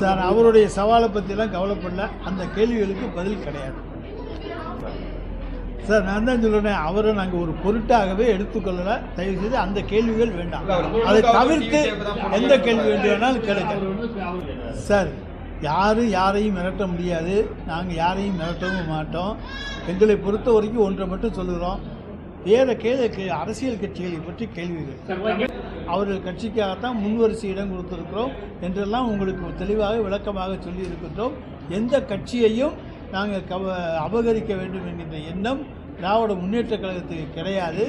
Sir அவருடைய சவாலை பற்றிலாம் கவலைப்படல. அந்த கேள்விகளுக்கு பதில் கிடையாது சார். நான் தான் சொல்கிறேன், அவரை நாங்கள் ஒரு பொருட்டாகவே எடுத்துக்கொள்ளலை. தயவுசெய்து அந்த கேள்விகள் வேண்டாம். அதை தவிர்த்து எந்த கேள்வி வேண்டுமானாலும் கேளுங்க சார். யாரையும் மிரட்ட முடியாது. நாங்கள் யாரையும் மிரட்டவும் மாட்டோம். எங்களை பொறுத்த வரைக்கும் ஒன்றை மட்டும் சொல்லுகிறோம், வேறு அரசியல் கட்சிகளை பற்றி கேள்விகள். அவர்கள் கட்சிக்காகத்தான் முன்வரிசை இடம் கொடுத்திருக்கிறோம் என்றெல்லாம் உங்களுக்கு தெளிவாக விளக்கமாக சொல்லி இருக்கின்றோம். எந்த கட்சியையும் நாங்கள் அபகரிக்க வேண்டும் என்கின்ற எண்ணம் திராவிட முன்னேற்ற கழகத்துக்கு கிடையாது.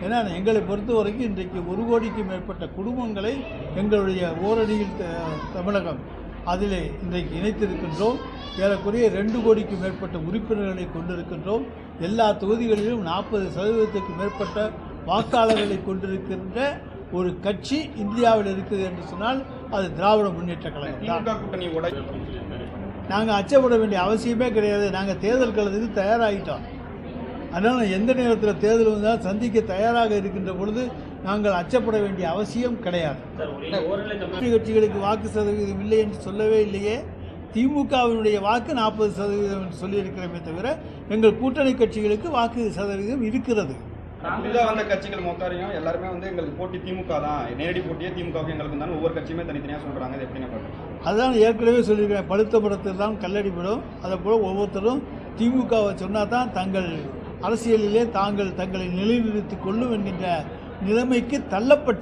ஏன்னா எங்களை பொறுத்த வரைக்கும் இன்றைக்கு 1 கோடிக்கு மேற்பட்ட குடும்பங்களை எங்களுடைய ஓரடியில் தமிழகம் அதில் இன்றைக்கு இணைத்திருக்கின்றோம். ஏறக்குறைய 2 கோடிக்கு மேற்பட்ட உறுப்பினர்களை கொண்டிருக்கின்றோம். எல்லா தொகுதிகளிலும் 40% மேற்பட்ட வாக்காளர்களை கொண்டிருக்கின்ற ஒரு கட்சி இந்தியாவில் இருக்குது என்று சொன்னால் அது திராவிட முன்னேற்ற கழகம் தான். நாங்கள் அச்சப்பட வேண்டிய அவசியமே கிடையாது. நாங்கள் தேர்தல் களத்துக்கு தயாராகிட்டோம். அதனால் எந்த நேரத்தில் தேர்தல் வந்தால் சந்திக்க தயாராக இருக்கின்ற பொழுது நாங்கள் அச்சப்பட வேண்டிய அவசியம் கிடையாது. கட்சிகளுக்கு வாக்கு சதவீதம் இல்லை என்று சொல்லவே இல்லையே. திமுகவினுடைய வாக்கு 40% என்று சொல்லியிருக்கிறோமே தவிர எங்கள் கூட்டணி கட்சிகளுக்கு வாக்கு சதவீதம் இருக்கிறது. வந்த கட்சிகள் மொத்தரையும் எல்லாருமே எங்களுக்கு போட்டி திமுக தான், நேரடி போட்டியே திமுகவுக்கு எங்களுக்கு தான் ஒவ்வொரு கட்சியுமே தனித்தனியாக சொல்கிறாங்க. அது எப்படிங்க பார்க்குறேன்? அதுதான் ஏற்கனவே சொல்லியிருக்கிறேன், பழுத்த படத்தில் தான் கல்லடிப்படும். அதை போல் ஒவ்வொருத்தரும் திமுகவை சொன்னால் தான் தங்கள் அரசியலிலே தங்களை நிலைநிறுத்திக் கொள்ளும் என்கின்ற நிலைமைக்கு தள்ளப்பட்டு